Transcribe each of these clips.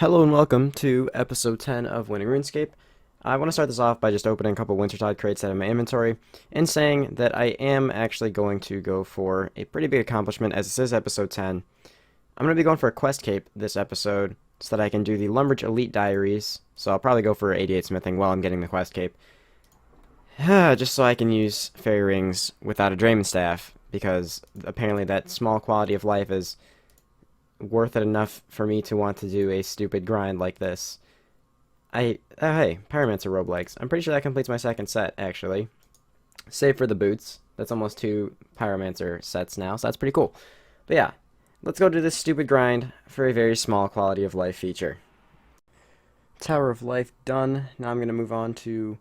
Hello and welcome to episode 10 of Winning RuneScape. I want to start this off by just opening a couple Wintertodt crates out of my inventory and saying that I am actually going to go for a pretty big accomplishment as this is episode 10. I'm going to be going for a quest cape this episode so that I can do the Lumberjacks Elite Diaries, so I'll probably go for 88 smithing while I'm getting the quest cape. Just so I can use fairy rings without a Draymond staff, because apparently that small quality of life is worth it enough for me to want to do a stupid grind like this. Hey, Pyromancer roguelikes. I'm pretty sure that completes my second set, actually. Save for the boots. That's almost 2 Pyromancer sets now, so that's pretty cool. But yeah, let's go do this stupid grind for a very small quality of life feature. Tower of Life done. Now I'm going to move on to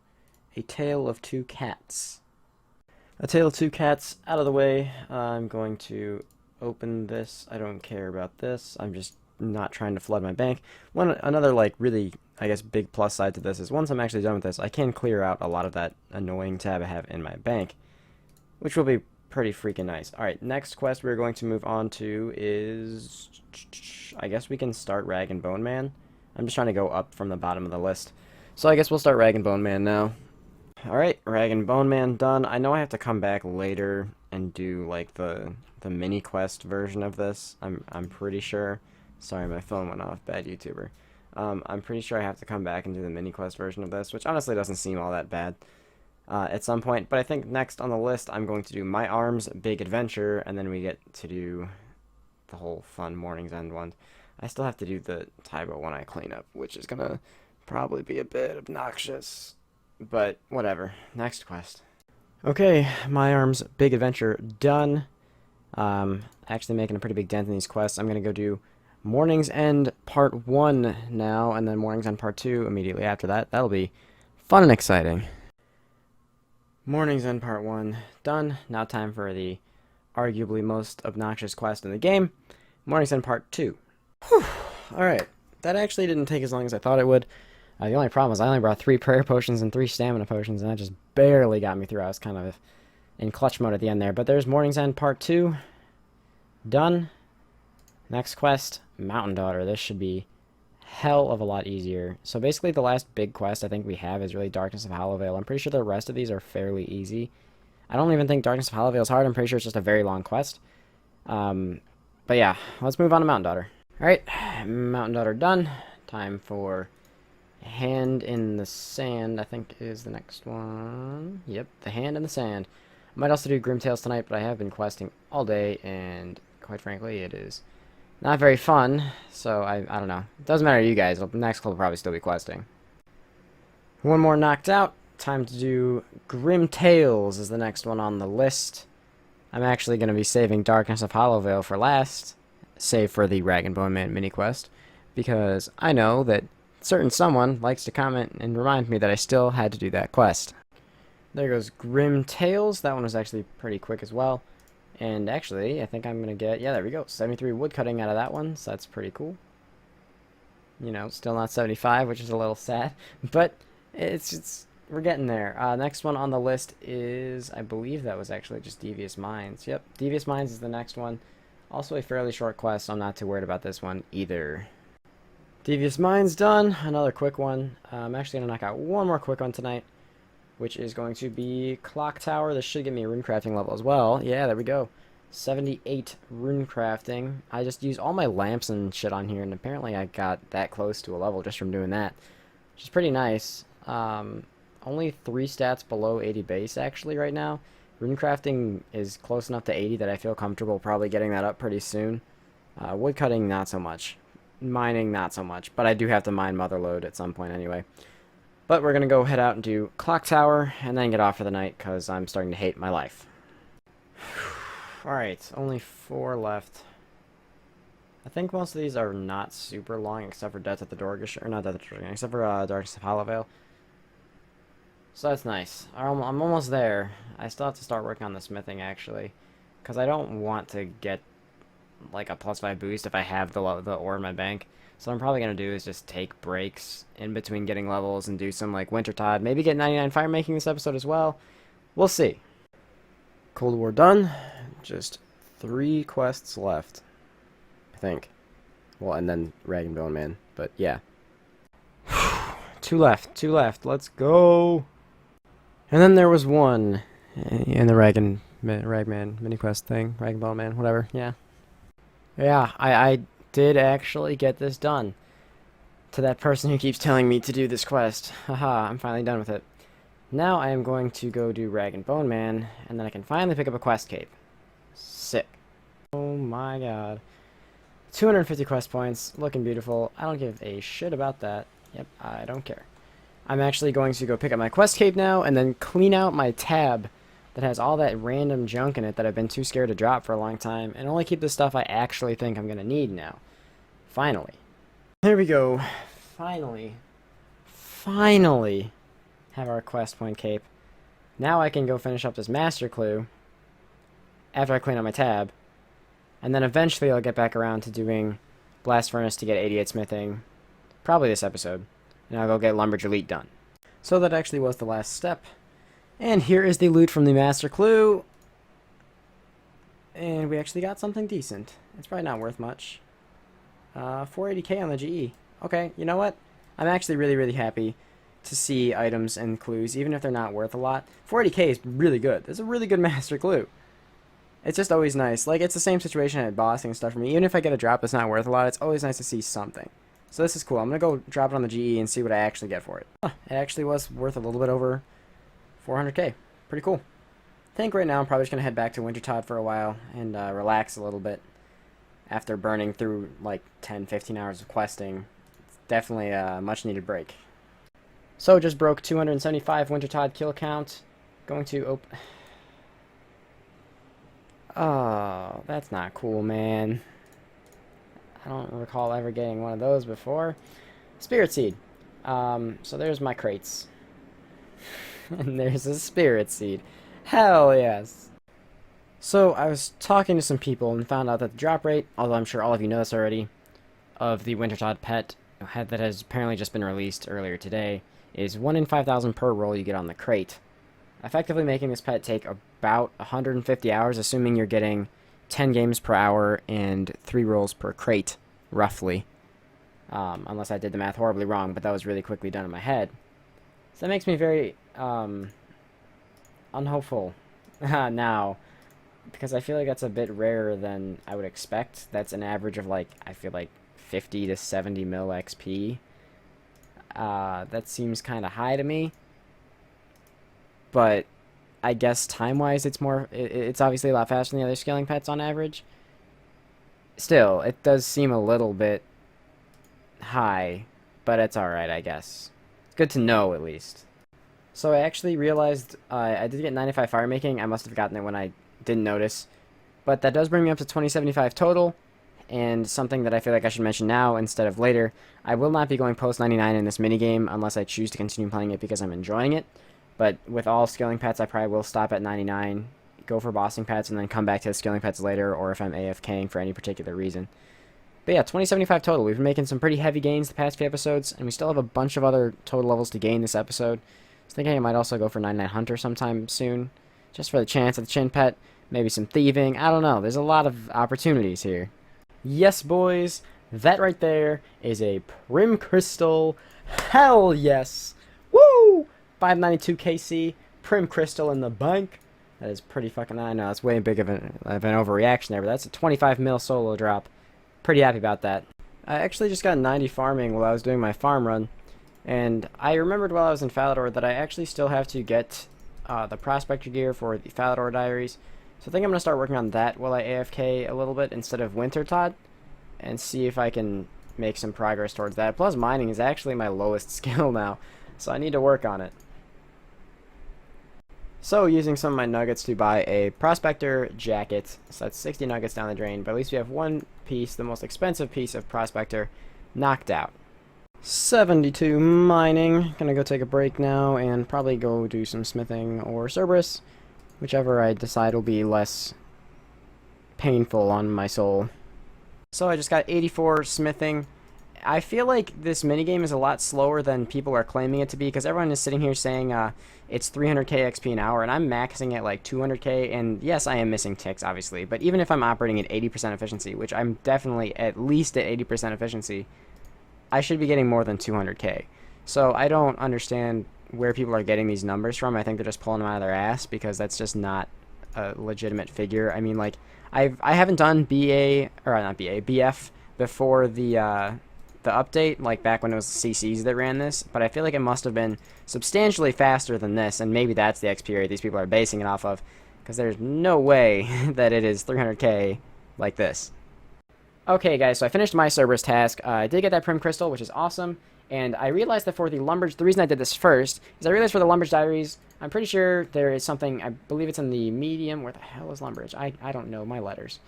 A Tale of Two Cats. A Tale of Two Cats out of the way. I'm going to open this. I don't care about this. I'm just not trying to flood my bank. Another like really, I guess, big plus side to this is once I'm actually done with this, I can clear out a lot of that annoying tab I have in my bank, which will be pretty freaking nice. Alright, next quest we're going to move on to is, I guess we can start Rag and Bone Man. I'm just trying to go up from the bottom of the list. So I guess we'll start Rag and Bone Man now. Alright, Rag and Bone Man done. I know I have to come back later and do like the mini quest version of this. I'm pretty sure. Sorry, my phone went off. Bad YouTuber. I'm pretty sure I have to come back and do the mini quest version of this, which honestly doesn't seem all that bad at some point. But I think next on the list I'm going to do My Arms Big Adventure, and then we get to do the whole fun Morning's End one. I still have to do the Tybo one I clean up, which is gonna probably be a bit obnoxious. But whatever. Next quest. Okay, My Arms Big Adventure done. Actually making a pretty big dent in these quests. I'm gonna go do Morning's End Part 1 now, and then Morning's End Part 2 immediately after that. That'll be fun and exciting. Morning's End Part 1 done. Now time for the arguably most obnoxious quest in the game, Morning's End Part 2. Whew. Alright, that actually didn't take as long as I thought it would. The only problem is I only brought 3 prayer potions and 3 stamina potions, and that just barely got me through. I was kind of in clutch mode at the end there. But there's Morning's End Part 2. Done. Next quest, Mountain Daughter. This should be hell of a lot easier. So basically the last big quest I think we have is really Darkness of Hollowvale. I'm pretty sure the rest of these are fairly easy. I don't even think Darkness of Hollowvale is hard. I'm pretty sure it's just a very long quest. But yeah, let's move on to Mountain Daughter. Alright, Mountain Daughter done. Time for Hand in the Sand, I think is the next one. Yep, the Hand in the Sand. I might also do Grim Tales tonight, but I have been questing all day, and quite frankly, it is not very fun, so I don't know. It doesn't matter to you guys. The next club will probably still be questing. One more knocked out. Time to do Grim Tales is the next one on the list. I'm actually going to be saving Darkness of Hollowvale for last, save for the Rag and Bone Man mini quest, because I know that certain someone likes to comment and remind me that I still had to do that quest. There goes Grim Tales. That one was actually pretty quick as well. And actually, I think I'm going to get, yeah, there we go, 73 wood cutting out of that one, so that's pretty cool. You know, still not 75, which is a little sad, but we're getting there. Next one on the list is, I believe that was actually just Devious Mines. Yep, Devious Mines is the next one. Also a fairly short quest, so I'm not too worried about this one either. Devious Mines done. Another quick one. I'm actually going to knock out one more quick one tonight, which is going to be Clock Tower. This should give me a rune crafting level as well. Yeah, there we go. 78 rune crafting. I just used all my lamps and shit on here, and apparently I got that close to a level just from doing that, which is pretty nice. Only 3 stats below 80 base actually right now. Rune crafting is close enough to 80 that I feel comfortable probably getting that up pretty soon. Wood cutting, not so much. Mining, not so much, but I do have to mine Motherlode at some point anyway. But we're going to go head out and do Clock Tower, and then get off for the night, because I'm starting to hate my life. Alright, only 4 left. I think most of these are not super long, except for Death at the Dorgish, or not Death at the Dorgish, except for Darkness of Hollowvale. So that's nice. I'm almost there. I still have to start working on the smithing, actually, because I don't want to get like a +5 boost if I have the ore in my bank. So what I'm probably going to do is just take breaks in between getting levels and do some like Wintertodt. Maybe get 99 fire making this episode as well. We'll see. Cold War done. Just 3 quests left, I think. Well, and then Rag and Bone Man. But yeah. Two left. Let's go. And then there was one in the Ragman mini quest thing, Rag and Bone Man, whatever. Yeah. Yeah, I did actually get this done. To that person who keeps telling me to do this quest. Haha, I'm finally done with it. Now I am going to go do Rag and Bone Man, and then I can finally pick up a quest cape. Sick. Oh my god. 250 quest points, looking beautiful. I don't give a shit about that. Yep, I don't care. I'm actually going to go pick up my quest cape now, and then clean out my tab that has all that random junk in it that I've been too scared to drop for a long time, and only keep the stuff I actually think I'm gonna need now. Finally. There we go. Finally have our quest point cape. Now I can go finish up this master clue after I clean up my tab, and then eventually I'll get back around to doing Blast Furnace to get 88 smithing, probably this episode, and I'll go get Lumberj Elite done. So that actually was the last step, and here is the loot from the master clue, and we actually got something decent. It's probably not worth much. 480k on the GE. Okay, you know what? I'm actually really happy to see items and clues, even if they're not worth a lot. 480k is really good. It's a really good master clue. It's just always nice. Like, it's the same situation at bossing and stuff for me. Even if I get a drop that's not worth a lot, it's always nice to see something. So this is cool. I'm going to go drop it on the GE and see what I actually get for it. It actually was worth a little bit over 400k. Pretty cool. I think right now I'm probably just going to head back to Wintertodt for a while and relax a little bit after burning through like 10-15 hours of questing. It's definitely a much needed break. So just broke 275 Wintertodt kill count. Going to open... Oh, that's not cool, man. I don't recall ever getting one of those before. Spirit Seed. So there's my crates. And there's a Spirit Seed. Hell yes. So I was talking to some people and found out that the drop rate, although I'm sure all of you know this already, of the Wintertodt pet that has apparently just been released earlier today, is 1 in 5,000 per roll you get on the crate. Effectively making this pet take about 150 hours, assuming you're getting 10 games per hour and 3 rolls per crate, roughly. Unless I did the math horribly wrong, but that was really quickly done in my head. So that makes me very unhopeful now, because I feel like that's a bit rarer than I would expect. That's an average of, like, I feel like 50 to 70 mil XP. That seems kind of high to me. But I guess time-wise, it's obviously a lot faster than the other scaling pets on average. Still, it does seem a little bit high, but it's alright, I guess. It's good to know, at least. So I actually realized I did get 95 fire making. I must have gotten it when I didn't notice. But that does bring me up to 2075 total. And something that I feel like I should mention now instead of later, I will not be going post 99 in this minigame unless I choose to continue playing it because I'm enjoying it. But with all scaling pets, I probably will stop at 99, go for bossing pets, and then come back to the scaling pets later, or if I'm AFKing for any particular reason. But yeah, 2075 total. We've been making some pretty heavy gains the past few episodes, and we still have a bunch of other total levels to gain this episode. I was thinking I might also go for 99 Hunter sometime soon, just for the chance of the Chin Pet, maybe some thieving, I don't know. There's a lot of opportunities here. Yes, boys, that right there is a Prim Crystal. Hell yes! Woo! 592 KC, Prim Crystal in the bank. That is pretty fucking... I know, that's way big of an overreaction there, but that's a 25 mil solo drop. Pretty happy about that. I actually just got 90 farming while I was doing my farm run, and I remembered while I was in Falador that I actually still have to get the Prospector gear for the Falador diaries. So I think I'm going to start working on that while I AFK a little bit instead of Wintertodt, and see if I can make some progress towards that. Plus, mining is actually my lowest skill now, so I need to work on it. So, using some of my nuggets to buy a Prospector jacket, so that's 60 nuggets down the drain, but at least we have one piece, the most expensive piece of Prospector, knocked out. 72 mining. Gonna go take a break now and probably go do some smithing or Cerberus, whichever I decide will be less painful on my soul. So I just got 84 smithing, I feel like this minigame is a lot slower than people are claiming it to be, because everyone is sitting here saying it's 300k XP an hour, and I'm maxing at like 200k, and yes, I am missing ticks, obviously, but even if I'm operating at 80% efficiency, which I'm definitely at least at 80% efficiency, I should be getting more than 200k. So I don't understand where people are getting these numbers from. I think they're just pulling them out of their ass, because that's just not a legitimate figure. I mean, like, I haven't done BF before the update, like back when it was CCs that ran this, but I feel like it must have been substantially faster than this, and maybe that's the XP rate these people are basing it off of, because there's no way that it is 300k like this. Okay, guys, so I finished my Cerberus task. I did get that Prim Crystal, which is awesome, and I realized that for the Lumberj, the reason I did this first is I realized for the Lumberj diaries, I'm pretty sure there is something, I believe it's in the medium. Where the hell is Lumberj? I don't know my letters.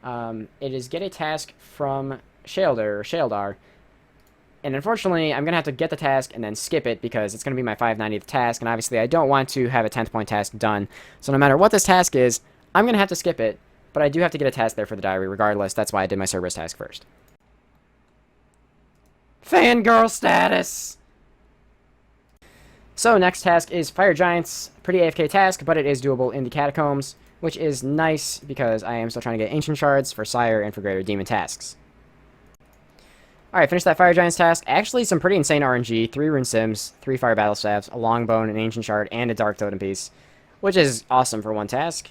It is get a task from Sheldar, and unfortunately, I'm going to have to get the task and then skip it, because it's going to be my 590th task, and obviously I don't want to have a 10th point task done. So no matter what this task is, I'm going to have to skip it, but I do have to get a task there for the diary regardless. That's why I did my Cerberus task first. Fangirl status! So next task is Fire Giants. Pretty AFK task, but it is doable in the Catacombs, which is nice because I am still trying to get Ancient Shards for Sire and for Greater Demon tasks. Alright, finish that Fire Giants task. Actually, some pretty insane RNG. 3 Rune Sims, 3 Fire Battle Staves, a Longbone, an Ancient Shard, and a Dark Totem Piece, which is awesome for one task.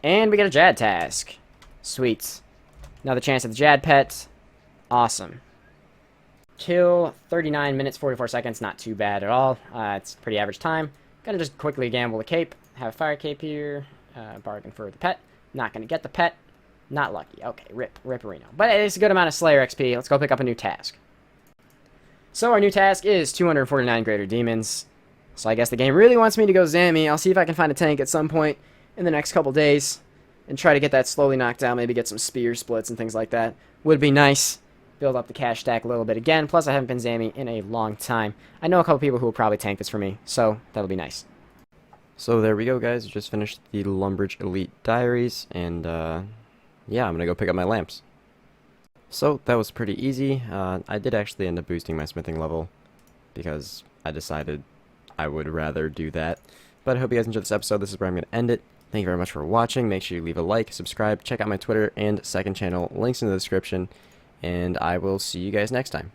And we get a Jad task. Sweet. Another chance at the Jad pet. Awesome. Kill 39 minutes 44 seconds, not too bad at all. It's pretty average time. Gonna just quickly gamble the cape. Have a fire cape here. Bargain for the pet. Not gonna get the pet. Not lucky. Okay, Ripperino. But it's a good amount of Slayer XP. Let's go pick up a new task. So our new task is 249 Greater Demons. So I guess the game really wants me to go Zammy. I'll see if I can find a tank at some point in the next couple days and try to get that slowly knocked down. Maybe get some spear splits and things like that. Would be nice. Build up the cash stack a little bit again. Plus, I haven't been Zammy in a long time. I know a couple people who will probably tank this for me, so that'll be nice. So there we go, guys. Just finished the Lumberj Elite Diaries, and yeah, I'm gonna go pick up my lamps. So that was pretty easy. I did actually end up boosting my smithing level because I decided I would rather do that. But I hope you guys enjoyed this episode. This is where I'm gonna end it. Thank you very much for watching. Make sure you leave a like, subscribe, check out my Twitter and second channel. Links in the description. And I will see you guys next time.